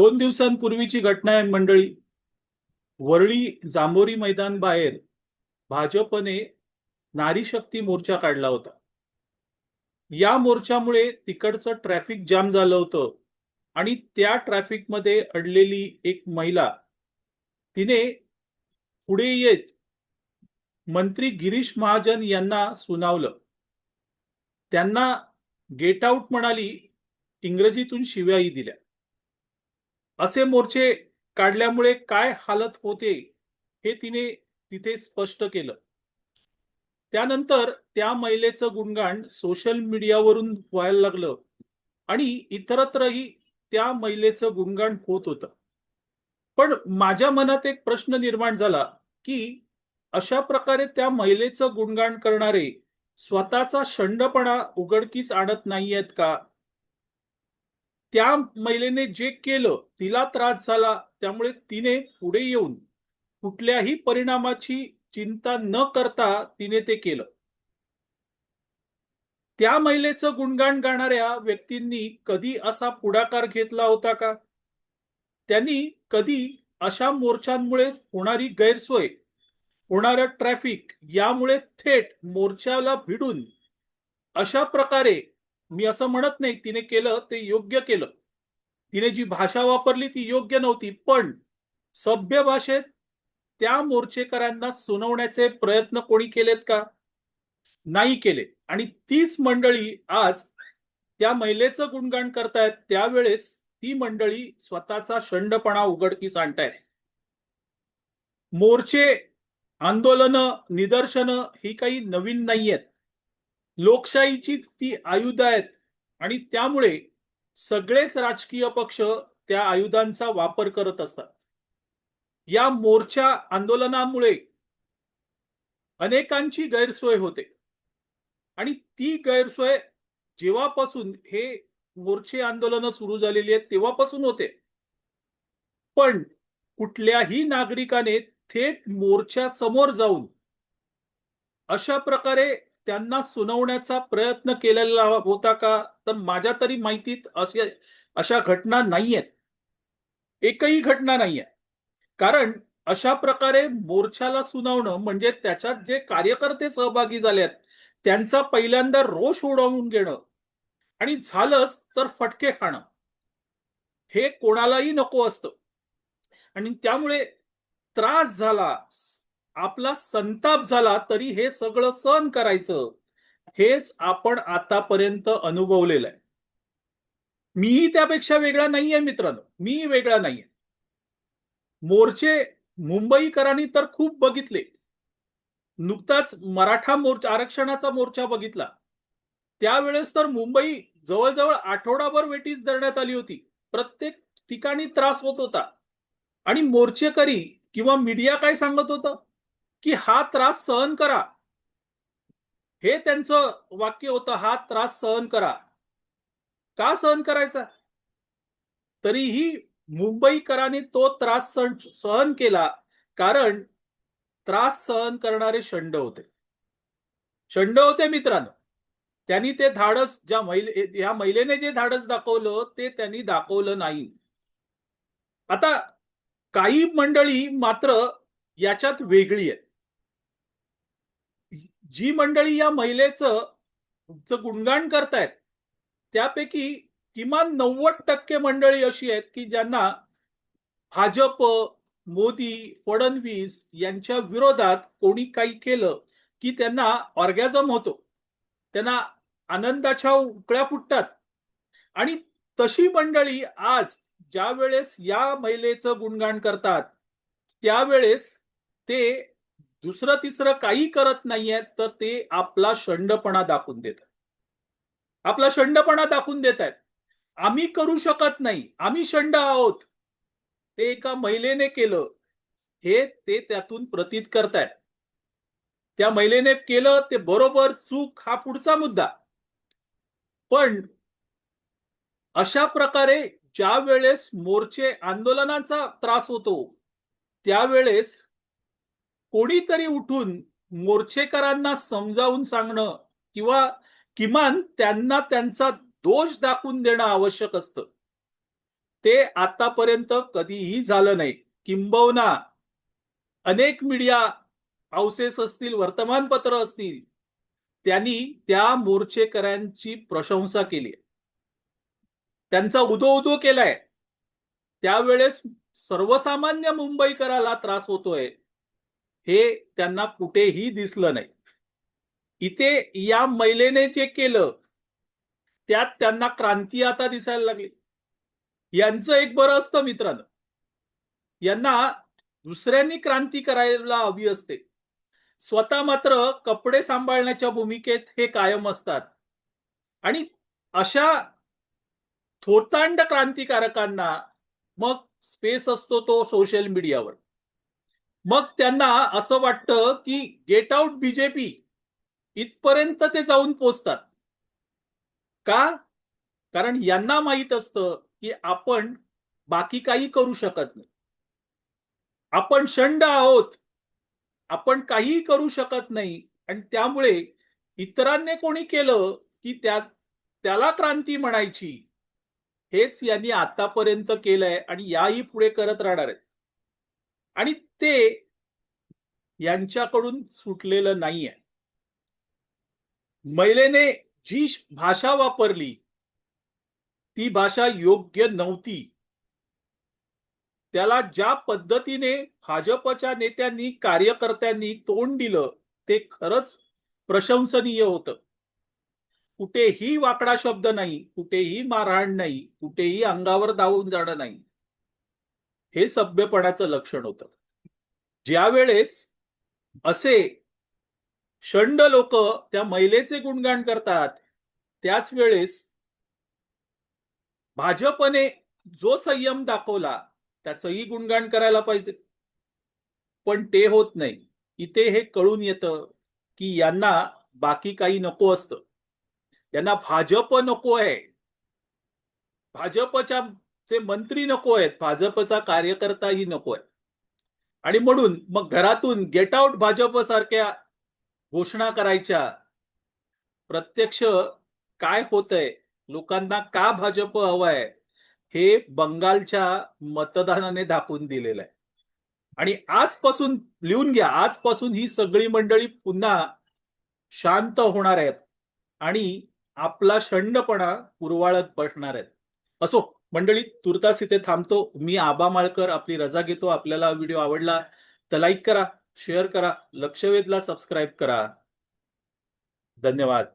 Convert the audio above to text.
2 दिवसांपूर्वीची घटना आहे मंडळी. वरळी जांभोरी मैदान बाहेर भाजपने नारी शक्ती मोर्चा काढला होता. या मोर्चामुळे तिकडचं ट्रॅफिक जाम झालं होतं आणि त्या ट्रॅफिकमध्ये अडलेली एक महिला तिने पुढे येत मंत्री गिरीश महाजन यांना सुनावलं. त्यांना गेट आउट म्हणाली, इंग्रजीतून शिव्याही दिल्या. असे मोर्चे काढल्यामुळे काय हालत होते हे तिने तिथे स्पष्ट केलं. त्यानंतर त्या महिलेचं गुणगान सोशल मीडियावरून व्हायला लागलं आणि इतरत्रही त्या महिलेचं गुणगान होत होतं. पण माझ्या मनात एक प्रश्न निर्माण झाला की अशा प्रकारे त्या महिलेचं गुणगान करणारे स्वतःचा शंडपणा उघडकीस आणत नाहीयेत का? त्या महिलेने जे केलं, तिला त्रास झाला, त्यामुळे तिने पुढे येऊन कुठल्याही परिणामाची चिंता न करता तिने ते केलं. त्या महिलेचं गुणगान गाणाऱ्या व्यक्तींनी कधी असा पुढाकार घेतला होता का? त्यांनी कधी अशा मोर्चांमुळे होणारी गैरसोय, होणारं ट्रॅफिक यामुळे थेट मोर्चाला भिडून अशा प्रकारे, मी असं म्हणत नाही तिने केलं ते योग्य केलं, तिने जी भाषा वापरली ती योग्य नव्हती, पण सभ्य भाषेत त्या मोर्चेकऱ्यांना सुनवण्याचे प्रयत्न कोणी केलेत का? नाही केले. आणि तीच मंडळी आज त्या महिलेचं गुणगान करतायत, त्यावेळेस ती मंडळी स्वतःचा शंडपणा उघडकीस आणतायत. मोर्चे, आंदोलनं, निदर्शनं ही काही नवीन नाहीयेत. लोकशाहीची ती आयुध आहेत आणि त्यामुळे सगळेच राजकीय पक्ष त्या आयुधांचा वापर करत असतात. या मोर्चा आंदोलनामुळे अनेकांची गैरसोय होते आणि ती गैरसोय जेव्हापासून हे मोर्चे आंदोलनं सुरू झालेली आहेत तेव्हापासून होते. पण कुठल्याही नागरिकाने थेट मोर्चा समोर जाऊन अशा प्रकारे त्यांना सुनावण्याचा प्रयत्न केलेला होता का? तर माझ्या तरी माहितीत अशा घटना नाहीयेत. एकही घटना नाहीये. कारण अशा प्रकारे मोर्चाला सुनावणं म्हणजे त्याच्यात जे कार्यकर्ते सहभागी झालेत त्यांचा पहिल्यांदा रोष उडवून घेणं आणि झालंच तर फटके खाणं, हे कोणालाही नको असतं. आणि त्यामुळे त्रास झाला, आपला संताप झाला, तरी हे सगळं सहन करायचं, हेच आपण आतापर्यंत अनुभवलेलं आहे. मीही त्यापेक्षा वेगळा नाहीये मित्रांनो, मीही वेगळा नाहीये. मोर्चे मुंबईकरांनी तर खूप बघितले. नुकताच मराठा मोर्चा, आरक्षणाचा मोर्चा बघितला. त्यावेळेस तर मुंबई जवळजवळ आठवडाभर वेटीस धरण्यात आली होती. प्रत्येक ठिकाणी त्रास होत होता आणि मोर्चेकरी किंवा मीडिया काय सांगत होतं की हा त्रास सहन करा. हे त्यांचं वाक्य होतं, हा त्रास सहन करा. का सहन करायचा? तरीही मुंबईकरांनी तो त्रास सहन केला, कारण त्रास सहन करणारे शंड होते. शंड होते मित्रांनो. त्यांनी ते धाडस, या महिलेने जे धाडस दाखवलं ते त्यांनी दाखवलं नाही. आता काही मंडळी मात्र याच्यात वेगळी आहे. जी मंडळी या महिलेचं गुणगान करतायत त्यापैकी किमान 90% मंडळी अशी आहेत की ज्यांना भाजप, मोदी, फडणवीस यांच्या विरोधात कोणी काही केलं की त्यांना ऑर्गॅझम होतो, त्यांना आनंदाच्या उकळ्या फुटतात. आणि तशी मंडळी आज ज्या वेळेस या महिलेचं गुणगान करतात त्यावेळेस ते दुसरं तिसरं काही करत नाहीयेत, तर ते आपला शंडपणा दाखवून देतात. आपला शंडपणा दाखवून देत आहेत. आम्ही करू शकत नाही, आम्ही शंड आहोत, ते एका महिलेने केलं हे ते त्यातून प्रतीत करतायत. त्या महिलेने केलं ते बरोबर चूक हा पुढचा मुद्दा. पण अशा प्रकारे ज्या वेळेस मोर्चे आंदोलनाचा त्रास होतो त्यावेळेस कोणीतरी उठून मोर्चेकरांना समजावून सांगणं किंवा किमान त्यांना त्यांचा दोष दाखवून देणं आवश्यक असतं. ते आतापर्यंत कधीही झालं नाही. किंबहुना अनेक मीडिया हाऊसेस असतील, वर्तमानपत्र असतील, त्यांनी त्या मोर्चेकऱ्यांची प्रशंसा केली, त्यांचा उदो केलाय. त्यावेळेस सर्वसामान्य मुंबईकराला त्रास होतोय हे त्यांना कुठेही दिसलं नाही. इथे या महिलेने जे केलं त्यात त्यांना क्रांती आता दिसायला लागली. यांचं एक बरं असतं मित्रांनो, यांना दुसऱ्यांनी क्रांती करायला हवी असते, स्वतः मात्र कपडे सांभाळण्याच्या भूमिकेत हे कायम असतात. आणि अशा थोतांड क्रांतिकारकांना मग स्पेस असतो तो सोशल मीडियावर. मग त्यांना असं वाटतं की गेट आउट बीजेपी इथपर्यंत ते जाऊन पोचतात. का? कारण यांना माहित असतं की आपण बाकी काही करू शकत नाही, आपण शंड आहोत, आपण काहीही करू शकत नाही. आणि त्यामुळे इतरांनी कोणी केलं की त्याला क्रांती म्हणायची. हेच यांनी आतापर्यंत केलंय आणि याही पुढे करत राहणार आहेत. आणि ते यांच्याकडून सुटलेलं नाहीये. महिलेने जी भाषा वापरली ती भाषा योग्य नव्हती. त्याला ज्या पद्धतीने भाजपच्या नेत्यांनी, कार्यकर्त्यांनी तोंड दिलं ते खरंच प्रशंसनीय होतं. कुठेही वाकडा शब्द नाही, कुठेही मारहाण नाही, कुठेही अंगावर धावून जाणं नाही. हे सभ्यपणाचं लक्षण होतं. ज्या वेळेस असे शंड लोक त्या महिलेचे गुणगान करतात, त्याच वेळेस भाजपने जो संयम दाखवला त्याचंही गुणगान करायला पाहिजे. पण ते होत नाही. इथे हे कळून येतं की यांना बाकी काही नको असतं. यांना भाजप नको आहे, भाजपच्या जे मंत्री नको आहेत, भाजपचा कार्यकर्ताही नको आहे. आणि म्हणून मग घरातून गेट आउट भाजप सारख्या घोषणा करायच्या. प्रत्यक्ष काय होतंय, लोकांना का भाजप हवाय हे बंगालच्या मतदानाने दाखवून दिलेलं आहे. आणि आजपासून लिहून घ्या, आजपासून ही सगळी मंडळी पुन्हा शांत होणार आहेत आणि आपला शंडपणा कुरवाळत बसणार आहेत. असो मंडळी, तुर्तास इथे थांबतो. मी आबा माळकर आपली रजा घेतो. आपल्याला व्हिडिओ आवडला तर लाईक करा, शेअर करा, लक्षवेधला सबस्क्राईब करा. धन्यवाद.